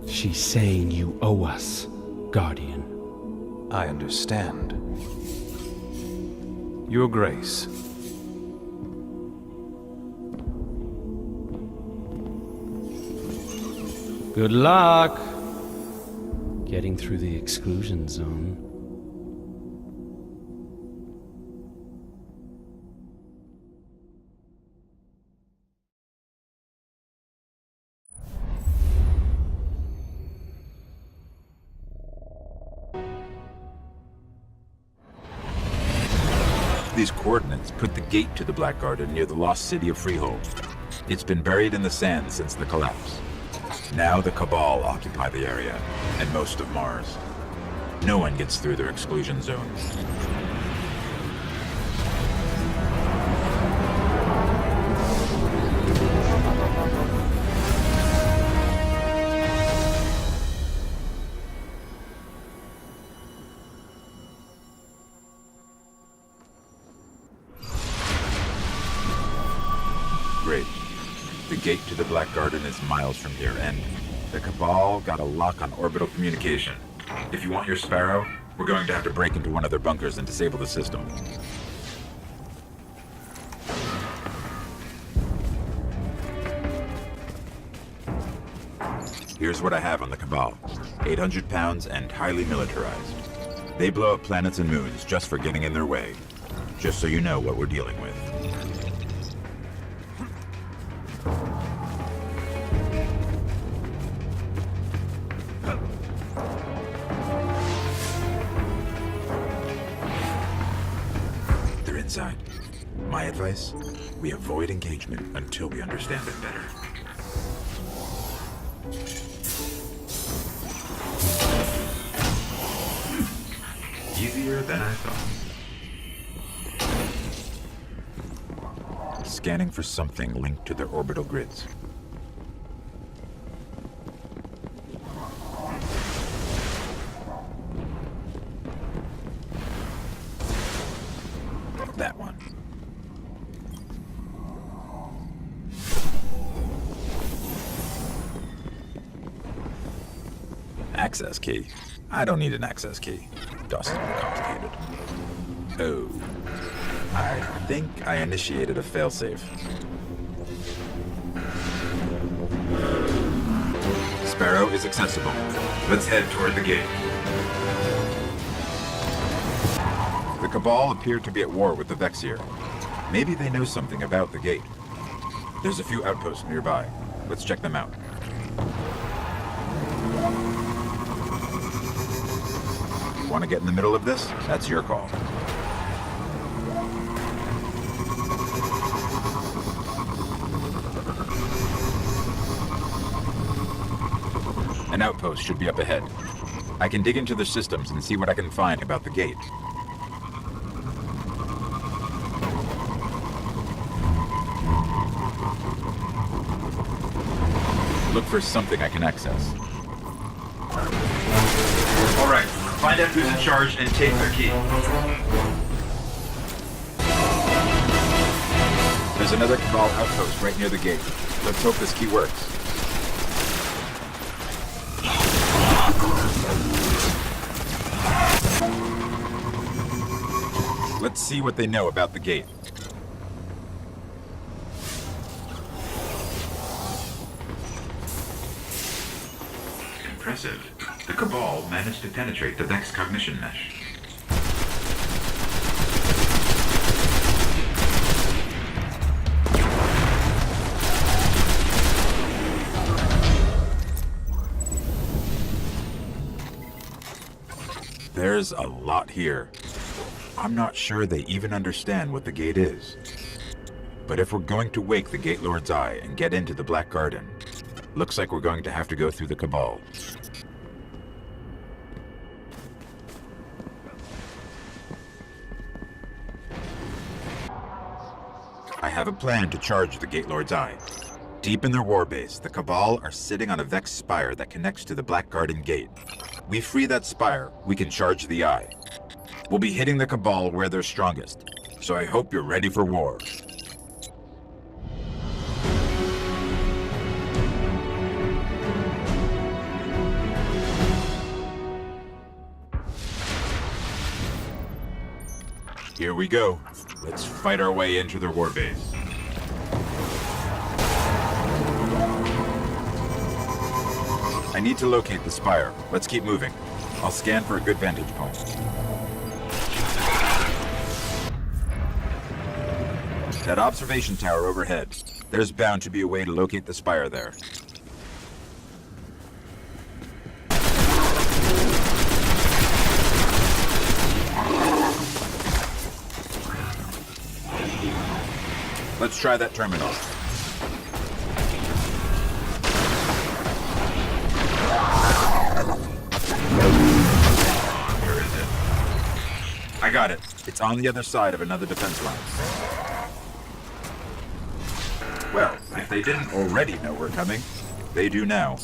She's saying you owe us, Guardian. I understand. Your Grace. Good luck getting through the exclusion zone. These coordinates put the gate to the Black Garden near the lost city of Freehold. It's been buried in the sand since the collapse. Now the Cabal occupy the area, and most of Mars. No one gets through their exclusion zone. Great. The gate to the Black Garden is miles from here, and the Cabal got a lock on orbital communication. If you want your Sparrow, we're going to have to break into one of their bunkers and disable the system. Here's what I have on the Cabal. 800 pounds and highly militarized. They blow up planets and moons just for getting in their way. Just so you know what we're dealing with. They're inside. My advice? We avoid engagement until we understand it better. Easier than I thought. Scanning for something linked to their orbital grids. That one. Access key. I don't need an access key. Dust is more complicated. Oh. I think I initiated a failsafe. Sparrow is accessible. Let's head toward the gate. The Cabal appear to be at war with the Vex here. Maybe they know something about the gate. There's a few outposts nearby. Let's check them out. Want to get in the middle of this? That's your call. An outpost should be up ahead. I can dig into the systems and see what I can find about the gate. Look for something I can access. All right, find out who's in charge and take their key. There's another Cabal outpost right near the gate. Let's hope this key works. Let's see what they know about the gate. Impressive. The Cabal managed to penetrate the Vex cognition mesh. There's a lot here. I'm not sure they even understand what the gate is. But if we're going to wake the Gate Lord's Eye and get into the Black Garden, looks like we're going to have to go through the Cabal. I have a plan to charge the Gate Lord's Eye. Deep in their warbase, the Cabal are sitting on a Vex spire that connects to the Black Garden gate. We free that spire, we can charge the Eye. We'll be hitting the Cabal where they're strongest, so I hope you're ready for war. Here we go. Let's fight our way into their warbase. I need to locate the spire. Let's keep moving. I'll scan for a good vantage point. That observation tower overhead. There's bound to be a way to locate the spire there. Let's try that terminal. Where is it? I got it. It's on the other side of another defense line. Well, if they didn't already know we're coming, they do now.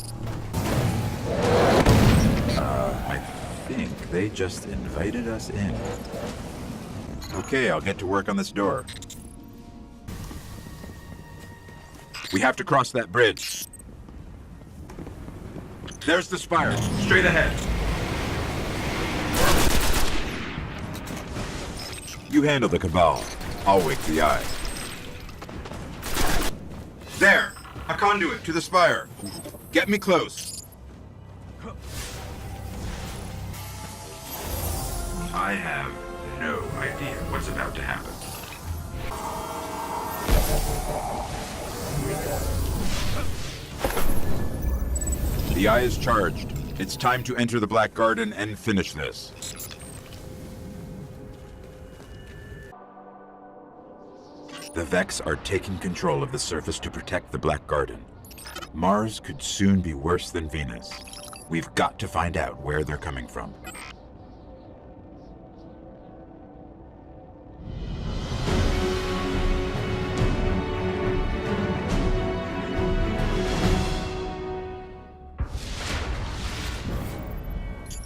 I think they just invited us in. Okay, I'll get to work on this door. We have to cross that bridge. There's the spire. Straight ahead. You handle the Cabal. I'll wake the Eye. There! A conduit to the spire. Get me close. I have no idea what's about to happen. The Eye is charged. It's time to enter the Black Garden and finish this. The Vex are taking control of the surface to protect the Black Garden. Mars could soon be worse than Venus. We've got to find out where they're coming from.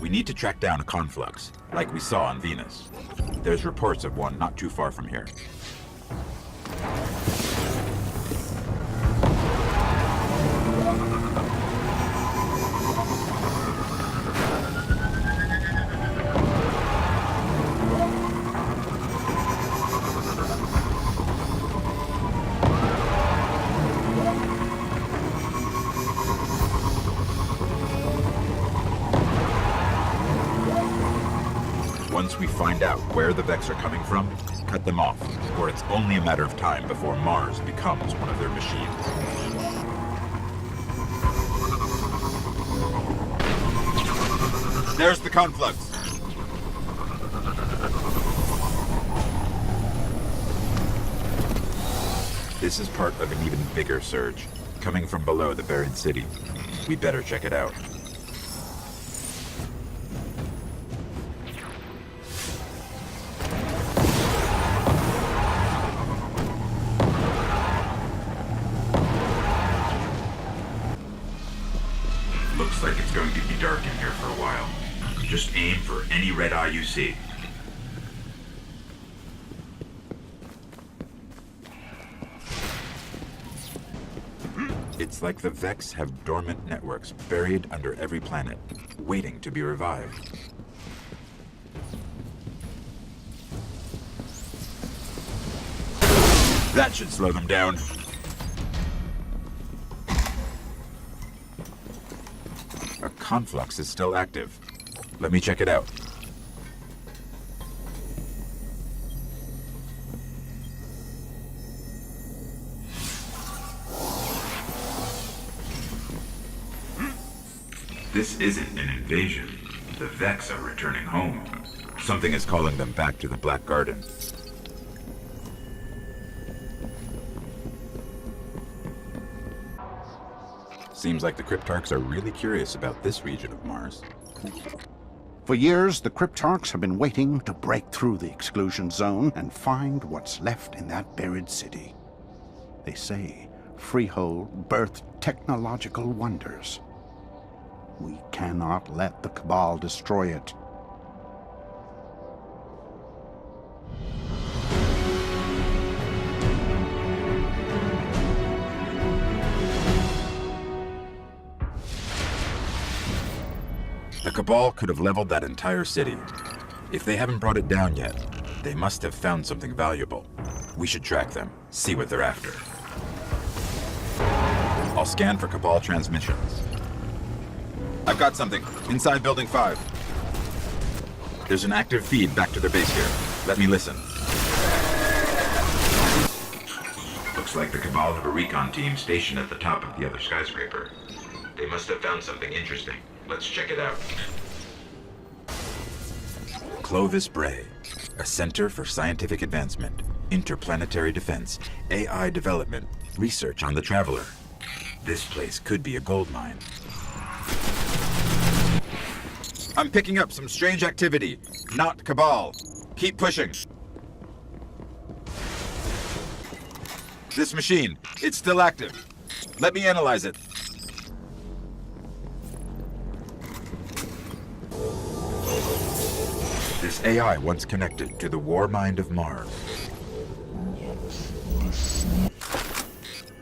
We need to track down a conflux, like we saw on Venus. There's reports of one not too far from here. Once we find out where the Vex are coming from, cut them off, or it's only a matter of time before Mars becomes one of their machines. There's the conflux. This is part of an even bigger surge, coming from below the buried city. We better check it out. Looks like it's going to be dark in here for a while. Just aim for any red eye you see. It's like the Vex have dormant networks buried under every planet, waiting to be revived. That should slow them down. A conflux is still active. Let me check it out. This isn't an invasion. The Vex are returning home. Something is calling them back to the Black Garden. Seems like the Cryptarchs are really curious about this region of Mars. For years, the Cryptarchs have been waiting to break through the exclusion zone and find what's left in that buried city. They say Freehold birthed technological wonders. We cannot let the Cabal destroy it. The Cabal could have leveled that entire city. If they haven't brought it down yet, they must have found something valuable. We should track them, see what they're after. I'll scan for Cabal transmissions. I've got something. Inside Building 5. There's an active feed back to their base here. Let me listen. Looks like the Cabal have a recon team stationed at the top of the other skyscraper. They must have found something interesting. Let's check it out. Clovis Bray, a center for scientific advancement, interplanetary defense, AI development, research on the Traveler. This place could be a gold mine. I'm picking up some strange activity. Not Cabal. Keep pushing. This machine, it's still active. Let me analyze it. This AI once connected to the war mind of Mars.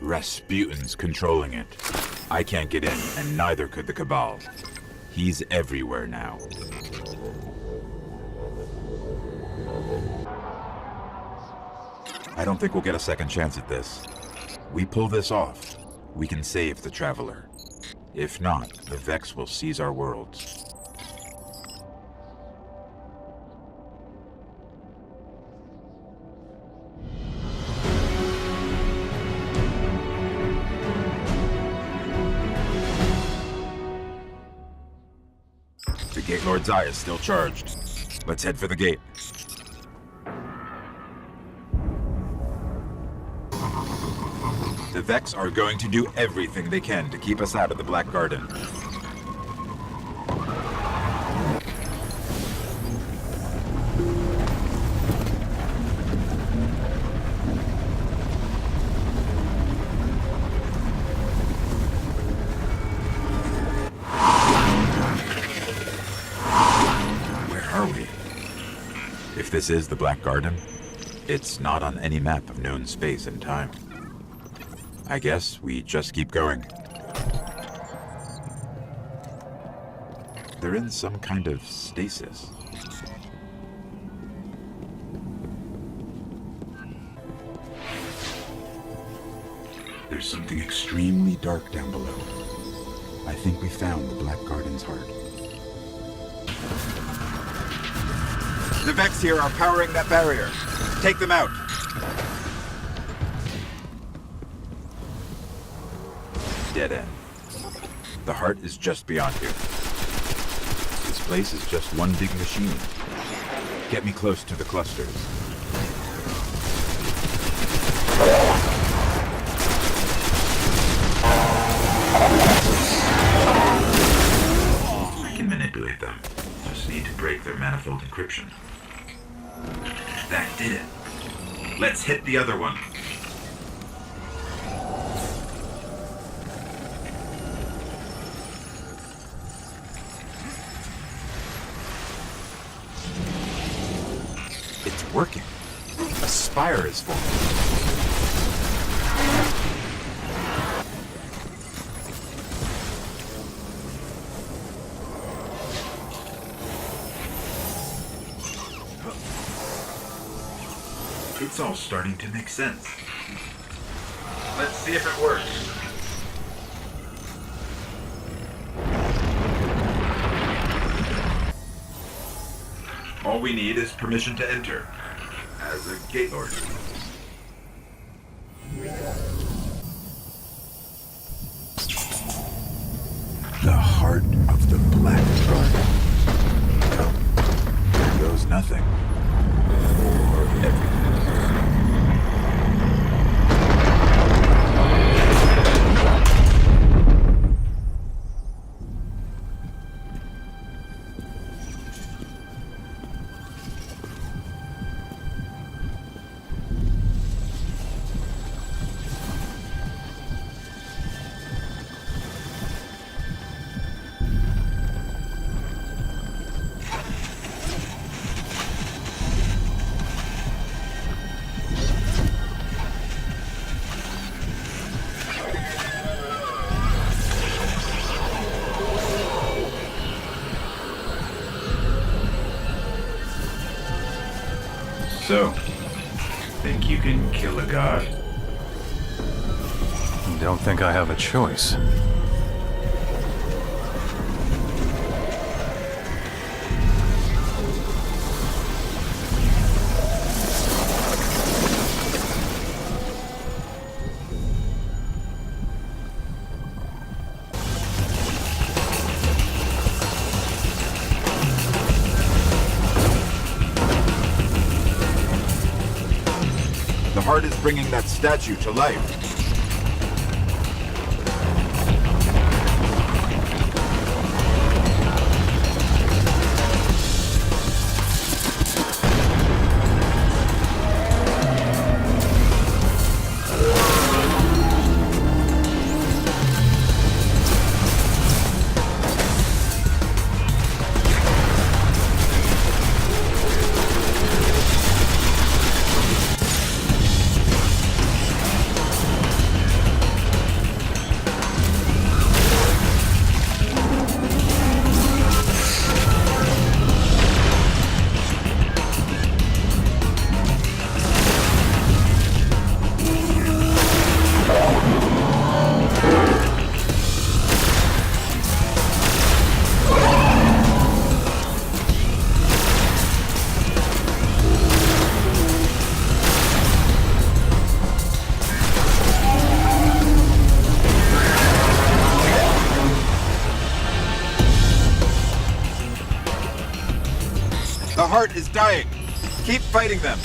Rasputin's controlling it. I can't get in, and neither could the Cabal. He's everywhere now. I don't think we'll get a second chance at this. We pull this off, we can save the Traveler. If not, the Vex will seize our worlds. The Gate Lord's eye is still charged. Let's head for the gate. The Vex are going to do everything they can to keep us out of the Black Garden. If this is the Black Garden, it's not on any map of known space and time. I guess we just keep going. They're in some kind of stasis. There's something extremely dark down below. I think we found the Black Garden's heart. The Vex here are powering that barrier. Take them out. Dead end. The heart is just beyond here. This place is just one big machine. Get me close to the clusters. I can manipulate them. Just need to break their manifold encryption. That did it. Let's hit the other one. It's working. A spire is forming. It's all starting to make sense. Let's see if it works. All we need is permission to enter, as a gate lord. The heart of the Black Garden. There goes nothing. Or everything. So, think you can kill a god? Don't think I have a choice. The heart is bringing that statue to life. The heart is dying. Keep fighting them.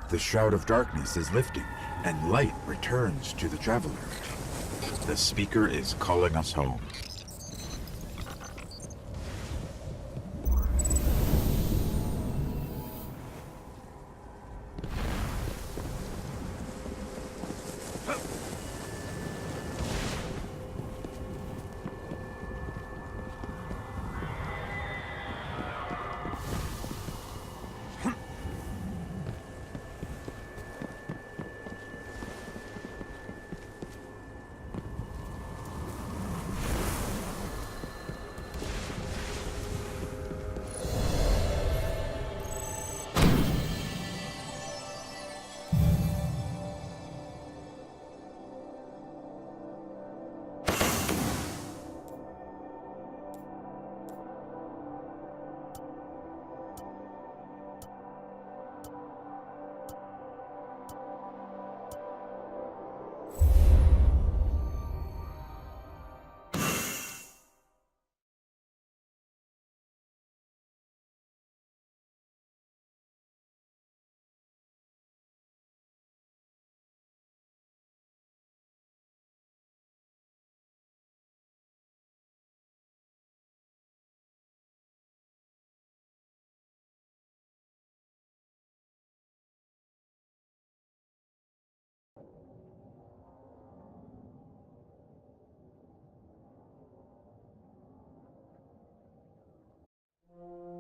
The Shroud of Darkness is lifting, and light returns to the traveler. The speaker is calling us home.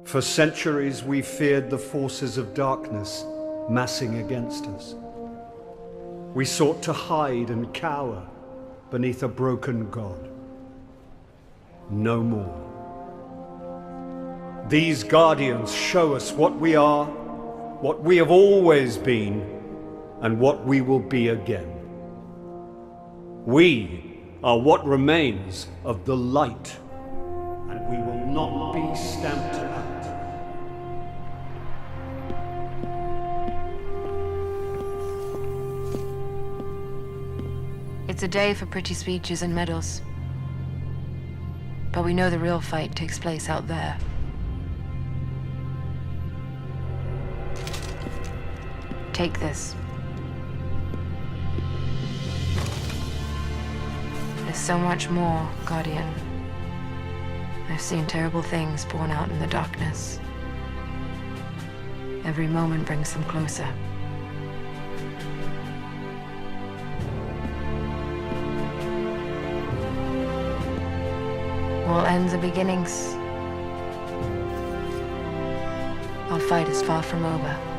For centuries we feared the forces of darkness massing against us. We sought to hide and cower beneath a broken god. No more. These guardians show us what we are, what we have always been, and what we will be again. We are what remains of the light, and we will not be stamped out. It's a day for pretty speeches and medals. But we know the real fight takes place out there. Take this. There's so much more, Guardian. I've seen terrible things born out in the darkness. Every moment brings them closer. All ends are beginnings. Our fight is far from over.